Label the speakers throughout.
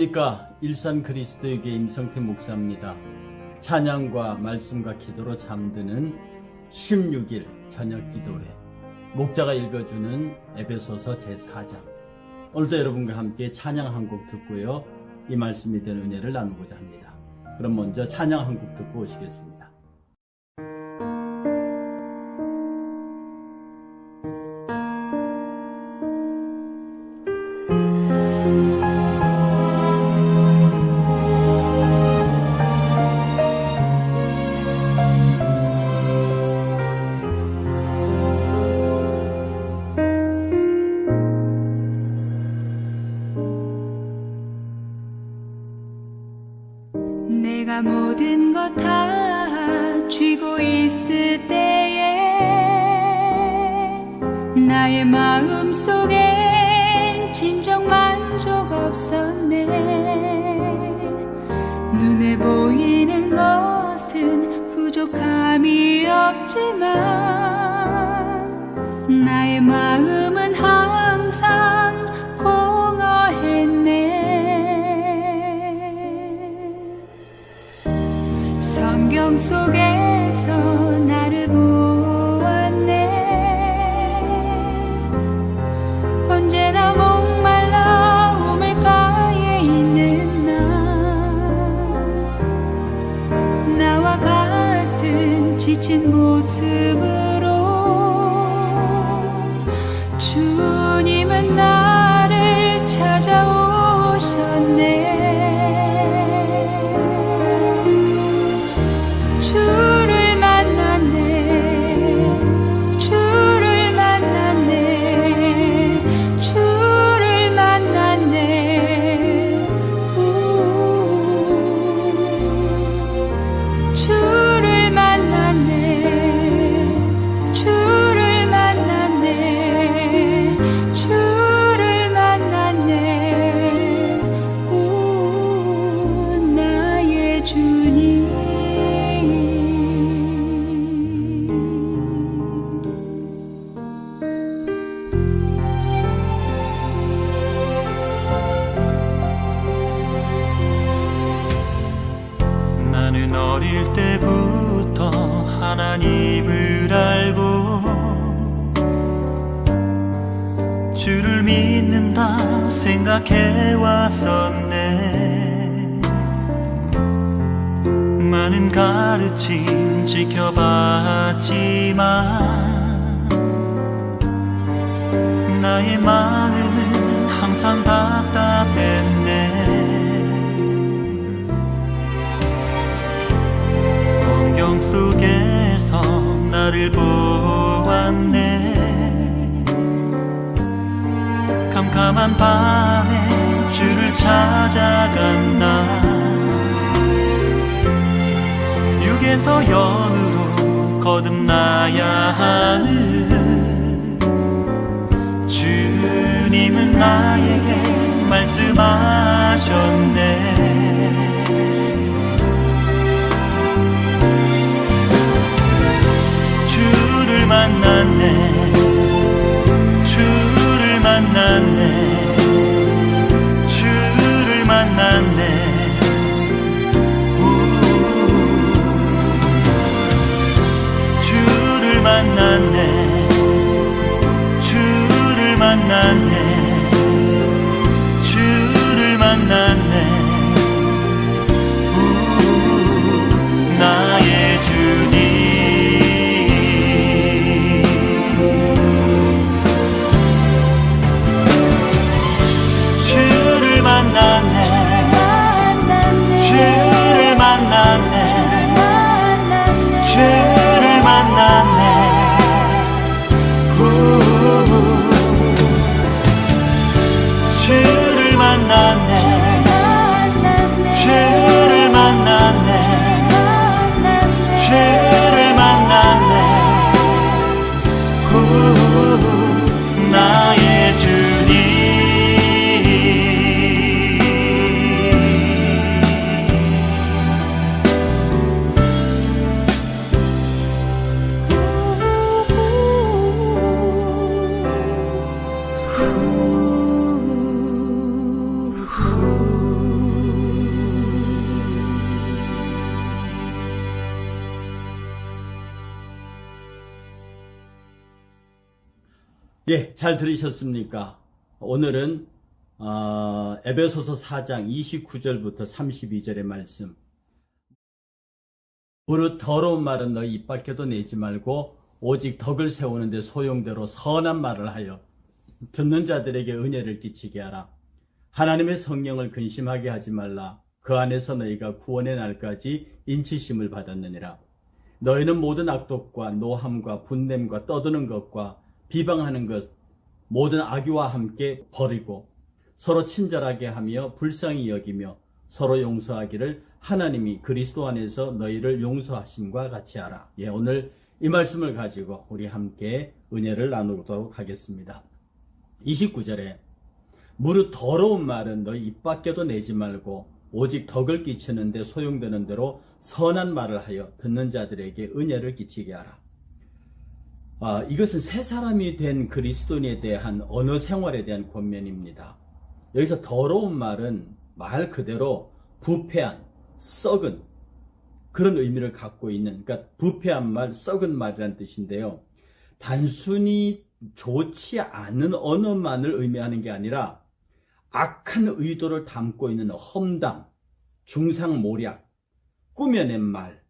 Speaker 1: 그러니까 일산 그리스도의 교회 임성태 목사입니다. 찬양과 말씀과 기도로 잠드는 16일 저녁 기도회, 목자가 읽어주는 에베소서 제4장. 오늘도 여러분과 함께 찬양 한 곡 듣고요, 이 말씀이 된 은혜를 나누고자 합니다. 그럼 먼저 찬양 한 곡 듣고 오시겠습니다.
Speaker 2: 내가 모든 것 다 쥐고 있을 때에 나의 마음 속엔 진정 만족 없었네. 눈에 보이는 것은 부족함이 없지만 나의 마음은 항상 공허했네. 성경 속에서 나를 보았네. 언제나 목말라 우물가에 있는 나와 같은 지친 모습으로 주님은 나를 찾아오셨네. 주를 만났네. 주를 만났네. 주를 만났네. 주를 만났네. 주를 만났네. 주를 만났네. 나의 주님.
Speaker 3: 나는 어릴 때부터 하나님을 알고 주를 믿는다 생각해 왔었네. 많은 가르침 지켜봤지만 나의 마음은 항상 답답했네. 성경 속에서 나를 보았네. 캄캄한 밤에 주를 찾아간 나, 육에서 영으로 거듭나야 하는 주님은 나에게 말씀하셨네. 주를 만났네. 주를 만났네. 주를 만났네. 주를 만났네. 주를 만났네. 주를 만났네.
Speaker 1: 예, 잘 들으셨습니까? 오늘은 에베소서 4장 29절부터 32절의 말씀. 무릇 더러운 말은 너희 입 밖에도 내지 말고 오직 덕을 세우는데 소용대로 선한 말을 하여 듣는 자들에게 은혜를 끼치게 하라. 하나님의 성령을 근심하게 하지 말라. 그 안에서 너희가 구원의 날까지 인치심을 받았느니라. 너희는 모든 악독과 노함과 분냄과 떠드는 것과 비방하는 것 모든 악의와 함께 버리고 서로 친절하게 하며 불쌍히 여기며 서로 용서하기를 하나님이 그리스도 안에서 너희를 용서하심과 같이 하라. 예, 오늘 이 말씀을 가지고 우리 함께 은혜를 나누도록 하겠습니다. 29절에 무릇 더러운 말은 너희 입 밖에도 내지 말고 오직 덕을 끼치는데 소용되는 대로 선한 말을 하여 듣는 자들에게 은혜를 끼치게 하라. 이것은 새 사람이 된 그리스도인에 대한 언어 생활에 대한 권면입니다. 여기서 더러운 말은 말 그대로 부패한, 썩은 그런 의미를 갖고 있는, 그러니까 부패한 말, 썩은 말이라는 뜻인데요. 단순히 좋지 않은 언어만을 의미하는 게 아니라 악한 의도를 담고 있는 험담, 중상모략, 꾸며낸 말,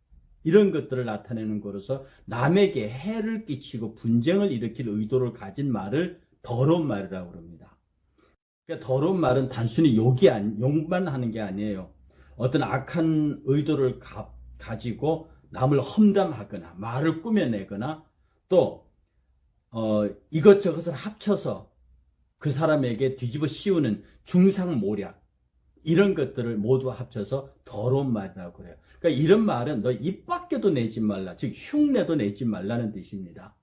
Speaker 1: 이런 것들을 나타내는 것으로서 남에게 해를 끼치고 분쟁을 일으킬 의도를 가진 말을 더러운 말이라고 합니다. 그러니까 더러운 말은 단순히 욕만 하는 게 아니에요. 어떤 악한 의도를 가지고 남을 험담하거나 말을 꾸며내거나 또 이것저것을 합쳐서 그 사람에게 뒤집어 씌우는 중상모략, 이런 것들을 모두 합쳐서 더러운 말이라고 그래요. 그러니까 이런 말은 너 입 밖에도 내지 말라, 즉 흉내도 내지 말라는 뜻입니다.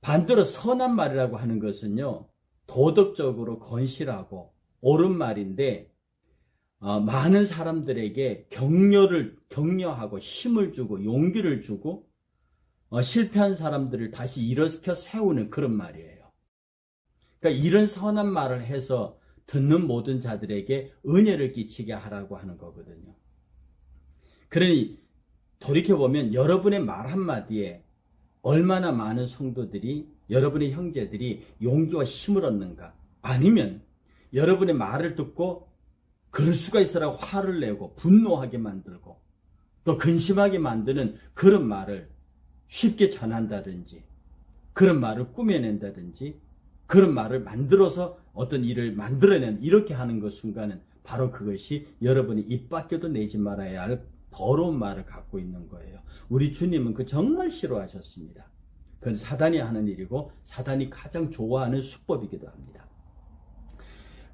Speaker 1: 반대로 선한 말이라고 하는 것은요, 도덕적으로 건실하고 옳은 말인데 많은 사람들에게 격려하고 힘을 주고 용기를 주고 실패한 사람들을 다시 일으켜 세우는 그런 말이에요. 그러니까 이런 선한 말을 해서 듣는 모든 자들에게 은혜를 끼치게 하라고 하는 거거든요. 그러니 돌이켜보면 여러분의 말 한마디에 얼마나 많은 성도들이, 여러분의 형제들이 용기와 힘을 얻는가, 아니면 여러분의 말을 듣고 그럴 수가 있어라고 화를 내고 분노하게 만들고 또 근심하게 만드는 그런 말을 쉽게 전한다든지, 그런 말을 꾸며낸다든지, 그런 말을 만들어서 어떤 일을 만들어낸, 이렇게 하는 것 순간은 바로 그것이 여러분이 입 밖에도 내지 말아야 할 더러운 말을 갖고 있는 거예요. 우리 주님은 그 정말 싫어하셨습니다. 그건 사단이 하는 일이고 사단이 가장 좋아하는 수법이기도 합니다.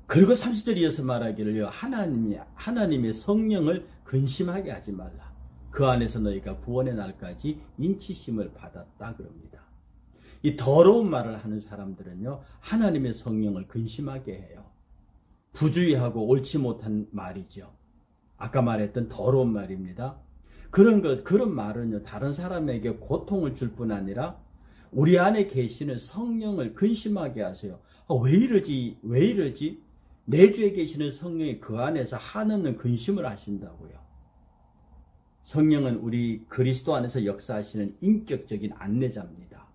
Speaker 1: 그리고 30절 이어서 말하기를요, 하나님의 성령을 근심하게 하지 말라. 그 안에서 너희가 구원의 날까지 인치심을 받았다 그럽니다. 이 더러운 말을 하는 사람들은요, 하나님의 성령을 근심하게 해요. 부주의하고 옳지 못한 말이죠. 아까 말했던 더러운 말입니다. 그런 말은요, 다른 사람에게 고통을 줄 뿐 아니라 우리 안에 계시는 성령을 근심하게 하세요. 왜 이러지? 내 주에 계시는 성령이 그 안에서 한없는 근심을 하신다고요. 성령은 우리 그리스도 안에서 역사하시는 인격적인 안내자입니다.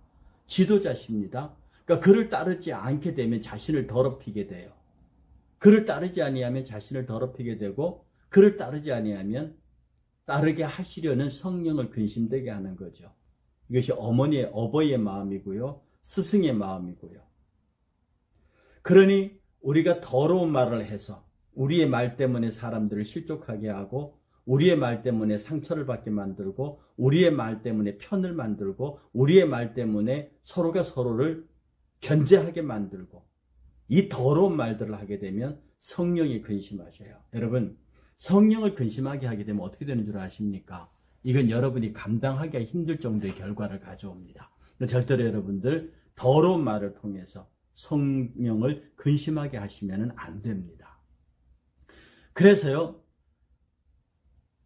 Speaker 1: 지도자십니다. 그러니까 그를 따르지 않게 되면 자신을 더럽히게 돼요. 그를 따르지 아니하면 자신을 더럽히게 되고, 그를 따르지 아니하면 따르게 하시려는 성령을 근심되게 하는 거죠. 이것이 어버이의 마음이고요, 스승의 마음이고요. 그러니 우리가 더러운 말을 해서 우리의 말 때문에 사람들을 실족하게 하고, 우리의 말 때문에 상처를 받게 만들고, 우리의 말 때문에 편을 만들고, 우리의 말 때문에 서로가 서로를 견제하게 만들고, 이 더러운 말들을 하게 되면 성령이 근심하셔요. 여러분, 성령을 근심하게 하게 되면 어떻게 되는 줄 아십니까? 이건 여러분이 감당하기가 힘들 정도의 결과를 가져옵니다. 절대로 여러분들 더러운 말을 통해서 성령을 근심하게 하시면 안 됩니다. 그래서요,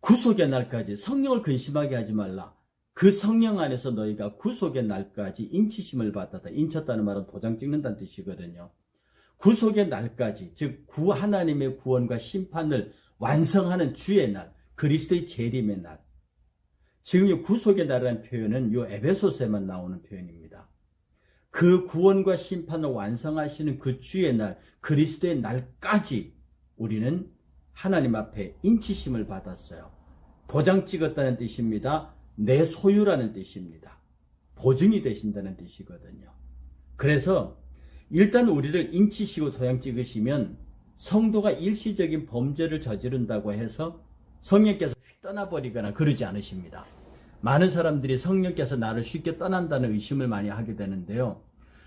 Speaker 1: 구속의 날까지 성령을 근심하게 하지 말라. 그 성령 안에서 너희가 구속의 날까지 인치심을 받았다. 인쳤다는 말은 도장 찍는다는 뜻이거든요. 구속의 날까지, 즉 하나님의 구원과 심판을 완성하는 주의 날, 그리스도의 재림의 날. 지금 이 구속의 날이라는 표현은 이 에베소서에만 나오는 표현입니다. 그 구원과 심판을 완성하시는 그 주의 날, 그리스도의 날까지 우리는 하나님 앞에 인치심을 받았어요. 도장 찍었다는 뜻입니다. 내 소유라는 뜻입니다. 보증이 되신다는 뜻이거든요. 그래서 일단 우리를 인치시고 도장 찍으시면 성도가 일시적인 범죄를 저지른다고 해서 성령께서 떠나버리거나 그러지 않으십니다. 많은 사람들이 성령께서 나를 쉽게 떠난다는 의심을 많이 하게 되는데요.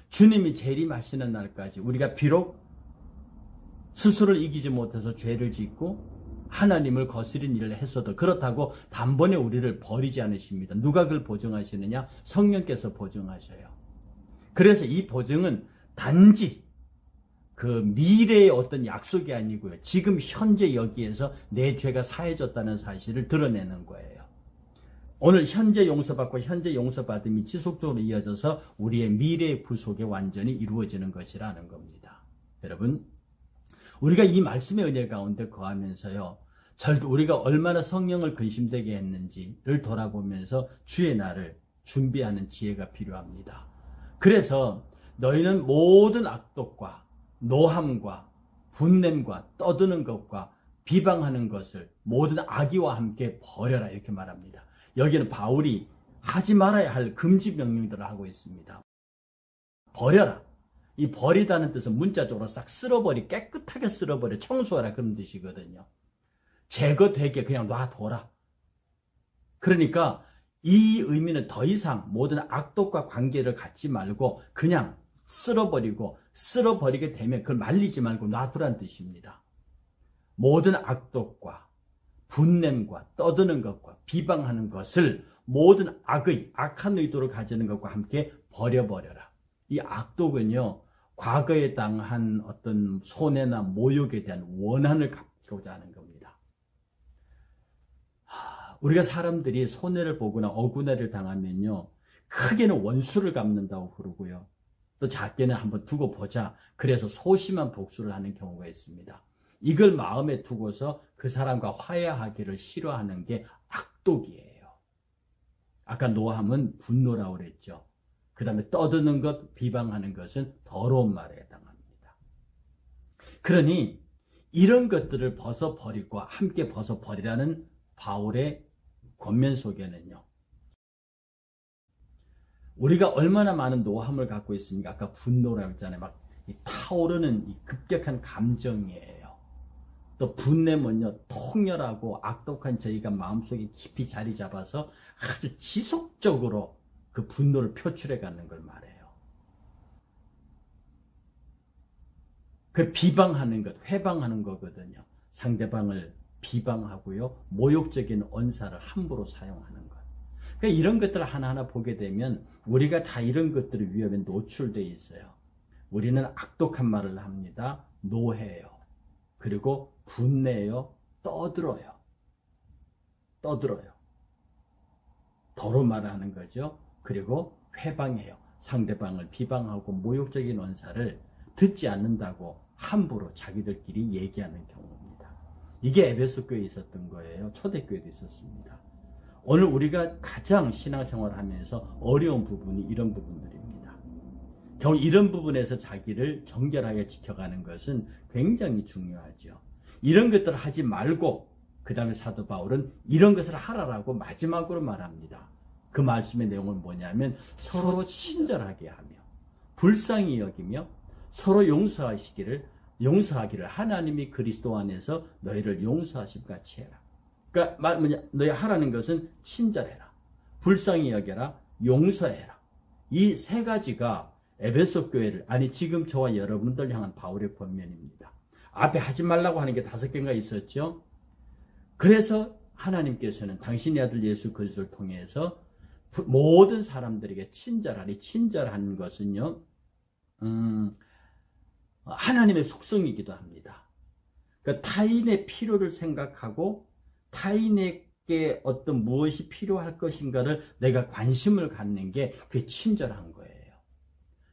Speaker 1: 주님이 재림하시는 날까지 우리가 비록 스스로를 이기지 못해서 죄를 짓고 하나님을 거스린 일을 했어도 그렇다고 단번에 우리를 버리지 않으십니다. 누가 그걸 보증하시느냐? 성령께서 보증하셔요. 그래서 이 보증은 단지 그 미래의 어떤 약속이 아니고요. 지금 현재 여기에서 내 죄가 사해졌다는 사실을 드러내는 거예요. 오늘 현재 용서받고 현재 용서받음이 지속적으로 이어져서 우리의 미래의 구속이 완전히 이루어지는 것이라는 겁니다. 여러분, 우리가 이 말씀의 은혜 가운데 거하면서요, 우리가 얼마나 성령을 근심되게 했는지를 돌아보면서 주의 날을 준비하는 지혜가 필요합니다. 그래서 너희는 모든 악독과 노함과 분냄과 떠드는 것과 비방하는 것을 모든 악의와 함께 버려라 이렇게 말합니다. 여기는 바울이 하지 말아야 할 금지 명령들을 하고 있습니다. 버려라. 이 버리다는 뜻은 문자적으로 싹 쓸어버리, 깨끗하게 쓸어버려, 청소하라 그런 뜻이거든요. 제거되게 그냥 놔둬라. 그러니까 이 의미는 더 이상 모든 악독과 관계를 갖지 말고 그냥 쓸어버리게 되면 그걸 말리지 말고 놔두란 뜻입니다. 모든 악독과 분냄과 떠드는 것과 비방하는 것을 모든 악한 의도를 가지는 것과 함께 버려버려라. 이 악독은요, 과거에 당한 어떤 손해나 모욕에 대한 원한을 갚고자 하는 겁니다. 우리가 사람들이 손해를 보거나 억울해를 당하면요, 크게는 원수를 갚는다고 그러고요, 또 작게는 한번 두고 보자, 그래서 소심한 복수를 하는 경우가 있습니다. 이걸 마음에 두고서 그 사람과 화해하기를 싫어하는 게 악독이에요. 아까 노함은 분노라고 그랬죠. 그 다음에 떠드는 것, 비방하는 것은 더러운 말에 해당합니다. 그러니 이런 것들을 벗어버리고 함께 벗어버리라는 바울의 권면 속에는요, 우리가 얼마나 많은 노함을 갖고 있습니까? 아까 분노라고 했잖아요. 막 타오르는 이 급격한 감정이에요. 또 분냄은요, 통렬하고 악독한 저희가 마음속에 깊이 자리 잡아서 아주 지속적으로 그 분노를 표출해 가는 걸 말해요. 그 비방하는 것, 회방하는 거거든요. 상대방을 비방하고요, 모욕적인 언사를 함부로 사용하는 것. 그러니까 이런 것들을 하나하나 보게 되면 우리가 다 이런 것들의 위험에 노출되어 있어요. 우리는 악독한 말을 합니다. 노해요. 그리고 분내요. 떠들어요. 더러운 말을 하는 거죠. 그리고 회방해요. 상대방을 비방하고 모욕적인 언사를 듣지 않는다고 함부로 자기들끼리 얘기하는 경우입니다. 이게 에베소 교회에 있었던 거예요. 초대교회도 있었습니다. 오늘 우리가 가장 신앙생활을 하면서 어려운 부분이 이런 부분들입니다. 겨우 이런 부분에서 자기를 경결하게 지켜가는 것은 굉장히 중요하죠. 이런 것들을 하지 말고 그 다음에 사도 바울은 이런 것을 하라라고 마지막으로 말합니다. 그 말씀의 내용은 뭐냐면 서로 친절하게 하며 불쌍히 여기며 서로 용서하기를 하나님이 그리스도 안에서 너희를 용서하심 같이 해라. 그러니까 너희 하라는 것은 친절해라, 불쌍히 여겨라, 용서해라. 이 세 가지가 에베소 교회를, 아니 지금 저와 여러분들 향한 바울의 권면입니다. 앞에 하지 말라고 하는 게 5개가 있었죠. 그래서 하나님께서는 당신의 아들 예수 그리스도를 통해서 모든 사람들에게 친절하니, 친절한 것은요, 하나님의 속성이기도 합니다. 그러니까 타인의 필요를 생각하고 타인에게 어떤 무엇이 필요할 것인가를 내가 관심을 갖는 게 그게 친절한 거예요.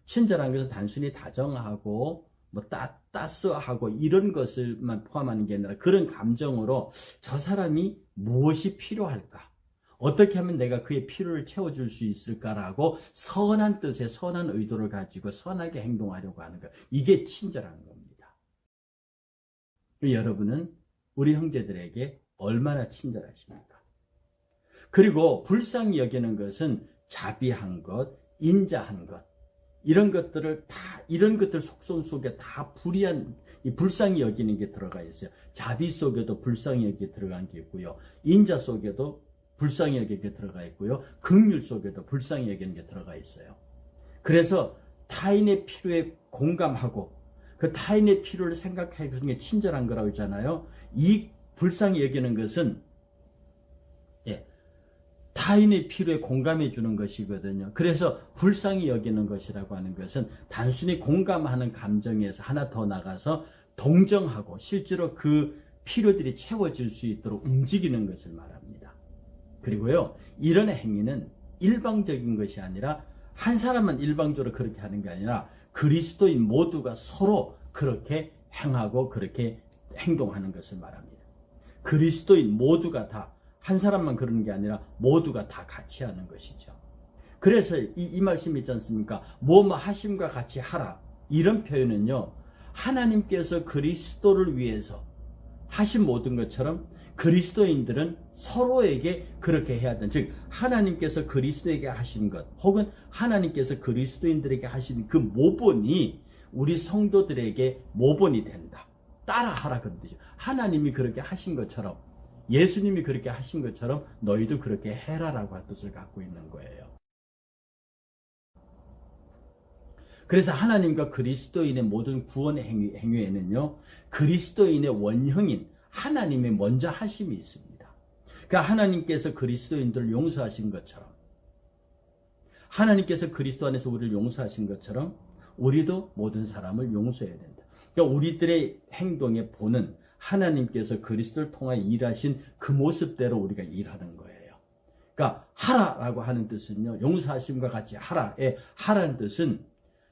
Speaker 1: 친절한 것은 단순히 다정하고 뭐 따스하고 이런 것을만 포함하는 게 아니라 그런 감정으로 저 사람이 무엇이 필요할까? 어떻게 하면 내가 그의 필요를 채워줄 수 있을까라고 선한 뜻에 선한 의도를 가지고 선하게 행동하려고 하는 것. 이게 친절한 겁니다. 여러분은 우리 형제들에게 얼마나 친절하십니까? 그리고 불쌍히 여기는 것은 자비한 것, 인자한 것, 이런 것들 속성 속에 다 불의한, 이 불쌍히 여기는 게 들어가 있어요. 자비 속에도 불쌍히 여기게 들어간 게 있고요. 인자 속에도 불쌍히 여기는 게 들어가 있고요. 긍휼 속에도 불쌍히 여기는 게 들어가 있어요. 그래서 타인의 필요에 공감하고 그 타인의 필요를 생각해 주는 게 친절한 거라고 했잖아요. 이 불쌍히 여기는 것은 타인의 필요에 공감해 주는 것이거든요. 그래서 불쌍히 여기는 것이라고 하는 것은 단순히 공감하는 감정에서 하나 더 나가서 동정하고 실제로 그 필요들이 채워질 수 있도록 움직이는 것을 말합니다. 그리고요, 이런 행위는 일방적인 것이 아니라 한 사람만 일방적으로 그렇게 하는 게 아니라 그리스도인 모두가 서로 그렇게 행하고 그렇게 행동하는 것을 말합니다. 그리스도인 모두가 다, 한 사람만 그러는 게 아니라 모두가 다 같이 하는 것이죠. 그래서 이 말씀이 있지 않습니까? 뭐뭐 하심과 같이 하라. 이런 표현은요, 하나님께서 그리스도를 위해서 하신 모든 것처럼 그리스도인들은 서로에게 그렇게 해야 된다. 즉 하나님께서 그리스도에게 하신 것, 혹은 하나님께서 그리스도인들에게 하신 그 모본이 우리 성도들에게 모본이 된다. 따라하라 그런 뜻이죠. 하나님이 그렇게 하신 것처럼, 예수님이 그렇게 하신 것처럼 너희도 그렇게 해라라고 할 뜻을 갖고 있는 거예요. 그래서 하나님과 그리스도인의 모든 구원의 행위에는요, 그리스도인의 원형인 하나님의 먼저 하심이 있습니다. 그러니까 하나님께서 그리스도인들을 용서하신 것처럼, 하나님께서 그리스도 안에서 우리를 용서하신 것처럼 우리도 모든 사람을 용서해야 된다. 그러니까 우리들의 행동의 본은 하나님께서 그리스도를 통하여 일하신 그 모습대로 우리가 일하는 거예요. 그러니까 하라라고 하는 뜻은요, 용서하심과 같이 하라의 하라는 뜻은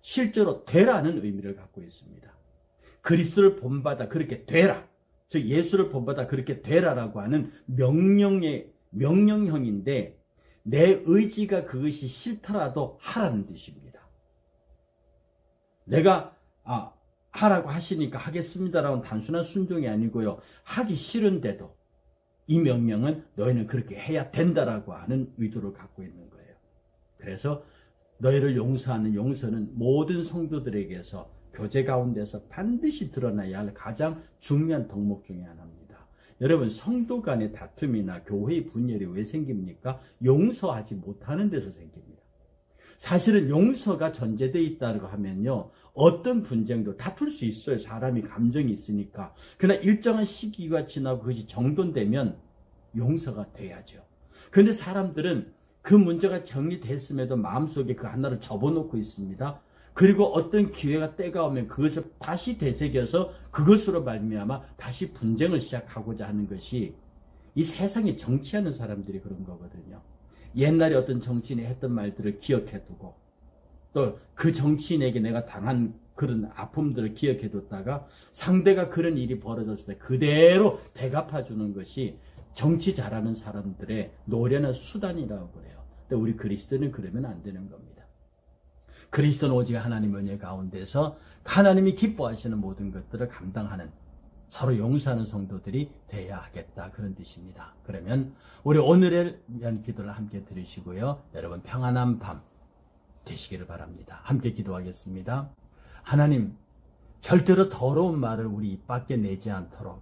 Speaker 1: 실제로 되라는 의미를 갖고 있습니다. 그리스도를 본받아 그렇게 되라, 즉 예수를 본받아 그렇게 되라라고 하는 명령형인데, 내 의지가 그것이 싫더라도 하라는 뜻입니다. 내가 하라고 하시니까 하겠습니다라는 단순한 순종이 아니고요, 하기 싫은데도 이 명령은 너희는 그렇게 해야 된다라고 하는 의도를 갖고 있는 거예요. 그래서 너희를 용서하는 용서는 모든 성도들에게서 교제 가운데서 반드시 드러나야 할 가장 중요한 덕목 중에 하나입니다. 여러분, 성도 간의 다툼이나 교회의 분열이 왜 생깁니까? 용서하지 못하는 데서 생깁니다. 사실은 용서가 전제되어 있다고 하면요, 어떤 분쟁도 다툴 수 있어요. 사람이 감정이 있으니까. 그러나 일정한 시기가 지나고 그것이 정돈되면 용서가 돼야죠. 그런데 사람들은 그 문제가 정리됐음에도 마음속에 그 하나를 접어놓고 있습니다. 그리고 어떤 기회가 때가 오면 그것을 다시 되새겨서 그것으로 말미암아 다시 분쟁을 시작하고자 하는 것이 이 세상에 정치하는 사람들이 그런 거거든요. 옛날에 어떤 정치인이 했던 말들을 기억해두고 또 그 정치인에게 내가 당한 그런 아픔들을 기억해뒀다가 상대가 그런 일이 벌어졌을 때 그대로 대갚아주는 것이 정치 잘하는 사람들의 노련한 수단이라고 그래요. 근데 우리 그리스도는 그러면 안 되는 겁니다. 그리스도는 오직 하나님의 은혜 가운데서 하나님이 기뻐하시는 모든 것들을 감당하는, 서로 용서하는 성도들이 돼야 하겠다, 그런 뜻입니다. 그러면 우리 오늘의 위한 기도를 함께 들으시고요, 여러분 평안한 밤 되시기를 바랍니다. 함께 기도하겠습니다. 하나님, 절대로 더러운 말을 우리 입 밖에 내지 않도록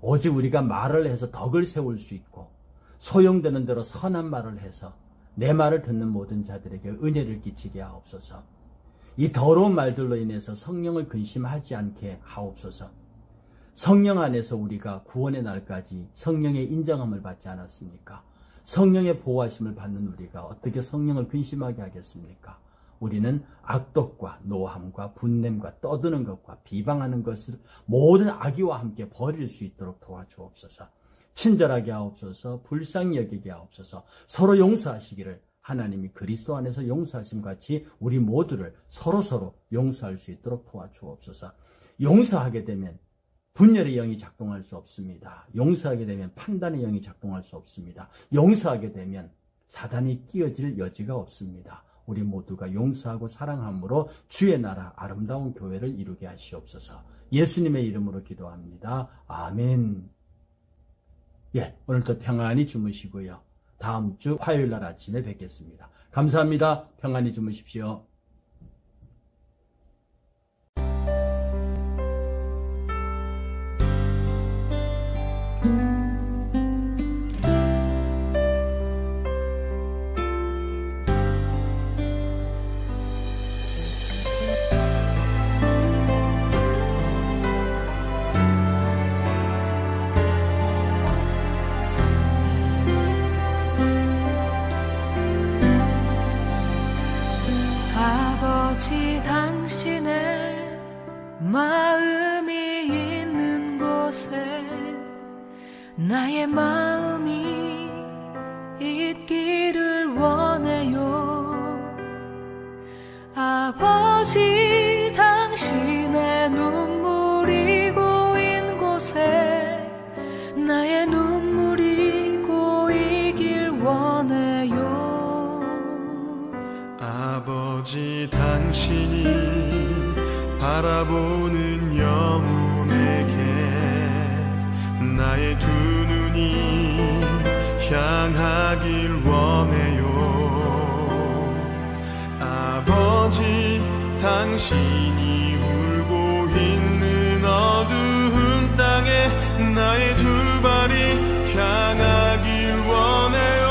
Speaker 1: 오직 우리가 말을 해서 덕을 세울 수 있고 소용되는 대로 선한 말을 해서 내 말을 듣는 모든 자들에게 은혜를 끼치게 하옵소서. 이 더러운 말들로 인해서 성령을 근심하지 않게 하옵소서. 성령 안에서 우리가 구원의 날까지 성령의 인정함을 받지 않았습니까? 성령의 보호하심을 받는 우리가 어떻게 성령을 근심하게 하겠습니까? 우리는 악독과 노함과 분냄과 떠드는 것과 비방하는 것을 모든 악의와 함께 버릴 수 있도록 도와주옵소서. 친절하게 하옵소서. 불쌍히 여기게 하옵소서. 서로 용서하시기를, 하나님이 그리스도 안에서 용서하심 같이 우리 모두를 서로 용서할 수 있도록 도와주옵소서. 용서하게 되면 분열의 영이 작동할 수 없습니다. 용서하게 되면 판단의 영이 작동할 수 없습니다. 용서하게 되면 사단이 끼어질 여지가 없습니다. 우리 모두가 용서하고 사랑함으로 주의 나라 아름다운 교회를 이루게 하시옵소서. 예수님의 이름으로 기도합니다. 아멘. 예, 오늘도 평안히 주무시고요. 다음 주 화요일 날 아침에 뵙겠습니다. 감사합니다. 평안히 주무십시오.
Speaker 2: 아버지 당신의 마음이 있는 곳에 나의 마음이 있기를 원해요. 아버지 당신의 눈물이 고인 곳에 나의 눈물이 고이길 원해요.
Speaker 4: 아버지 당신이 바라보는 영혼에게 나의 두 눈이 향하길 원해요. 아버지 당신이 울고 있는 어두운 땅에 나의 두 발이 향하길 원해요.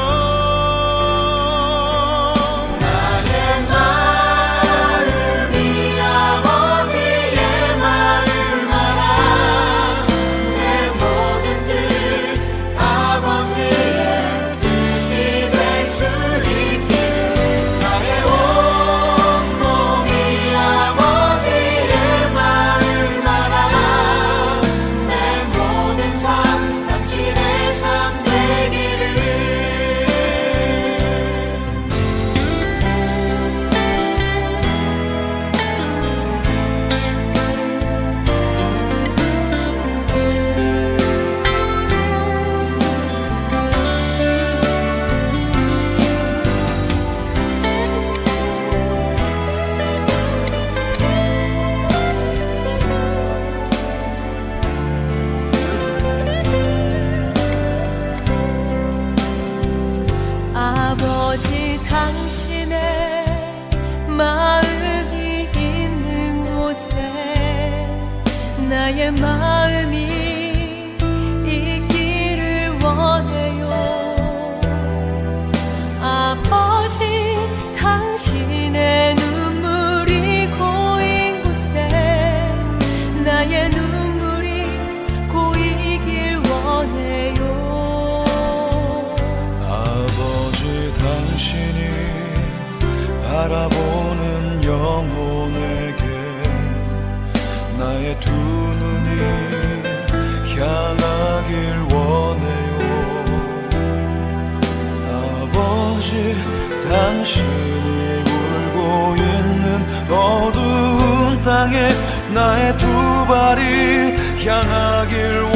Speaker 2: 아버지 당신의 마음이 있는 곳에 나의 마음이 있기를 원해요. 아버지 당신의 눈물이 고인 곳에 나의 눈물이 고이길 원해요.
Speaker 4: 당신이 바라보는 영혼에게 나의 두 눈이 향하길 원해요. 아버지 당신이 울고 있는 어두운 땅에 나의 두 발이 향하길 원해요.